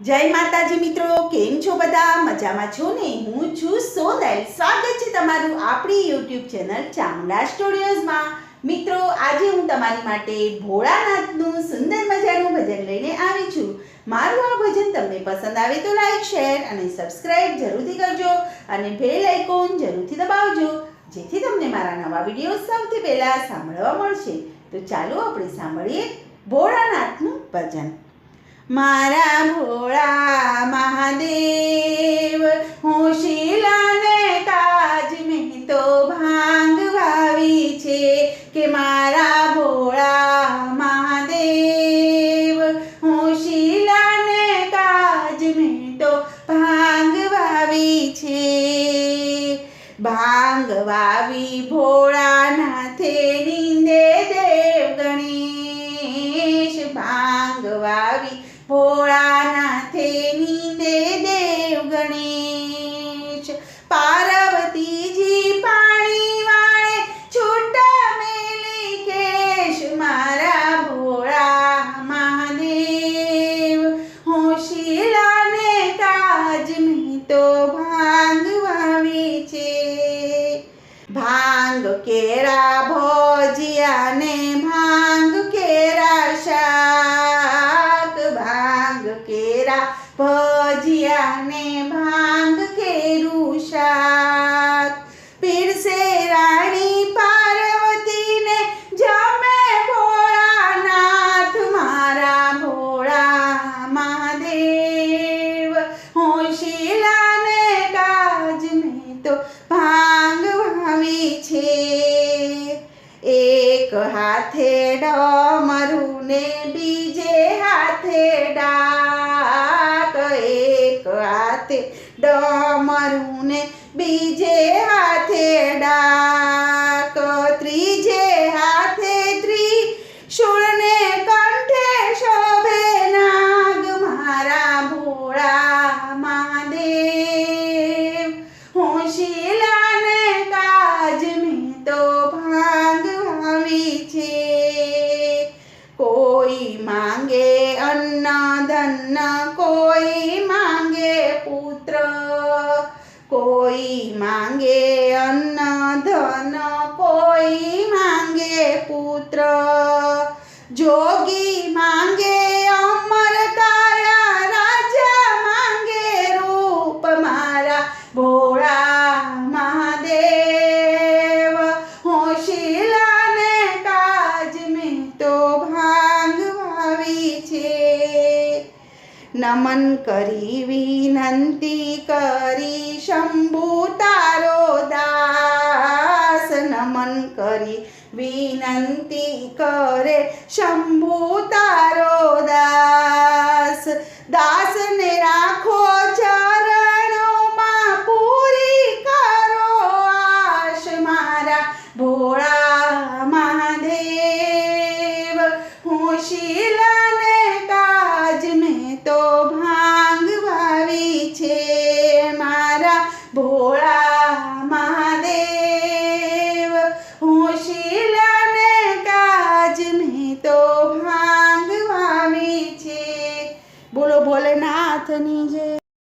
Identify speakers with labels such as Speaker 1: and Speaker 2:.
Speaker 1: जय माताजी मित्रों, केम छो बधा? मजामां छो ने? हूँ छुं सोनल। स्वागत छे तमारुं आपणी यूट्यूब चेनल चामुंडा स्टूडियोज मां। मित्रों, आजे हूँ तमारी माटे भोळानाथनुं सुंदर मजानुं भजन लईने आवी छुं। मारुं आ भजन तमने पसंद आवे तो लाइक, शेर अने सब्सक्राइब जरूरथी करजो अने बेल आइकॉन जरूरथी दबावजो, जेथी तमने मारा नवा विडियो सौथी पहेला सांभळवा मळशे। तो चालो आपणे सांभळीए भोळानाथनुं भजन। मारा भोळा महादेव होशिलाने काज में तो भांग वावी छे के मारा भोळा महादेव होशिलाने काज में तो भांग वावी छे। भांग वावी भोळानाथे नींदे देव गणेश। भांग वावी भोळानाथे नींदे देव गणेश। पार्वतीजी पाणी वाळे छूटा मेली केश मारा भोळा महादेव होशिलाने काज में तो भांग वावी छे। भांग केरा भजिया ने भांग केरा शाक। भांग केरा भजिया ने भांग केरू शाक। पीरसे राणी पार्वती ने जमे भोळानाथ मारा भोळा महादेव होशिलाने काज में तो भांग वावी छे। एक हाथे डमरू ने बीजे हाथे डाक। एक हाथे डमरू ने बीजे हाथे डाक। त्रीजे हाथे त्रिशूल ने कंठे शोभे नाग मारा भोळा महादेव होशिलाने काज में तो भांग वावी छे। कोई मांगे अन्न धन, कोई मांगे पुत्र। कोई मांगे अन्न धन, कोई मांगे पुत्र। जोगी मांगे अमर काया, राजा मांगे रूप मारा भोळा महादेव होशिलाने काज में तो भांग वावी छे। नमन करी विनंती करी शंभु तारो दास। नमन करी विनंती करे शंभु तारो दास। दास ने राखो चरणों मां पूरी करो आश मारा भोळा महादेव होशिलाने काज में तो भांग वावी छे मारा भोळा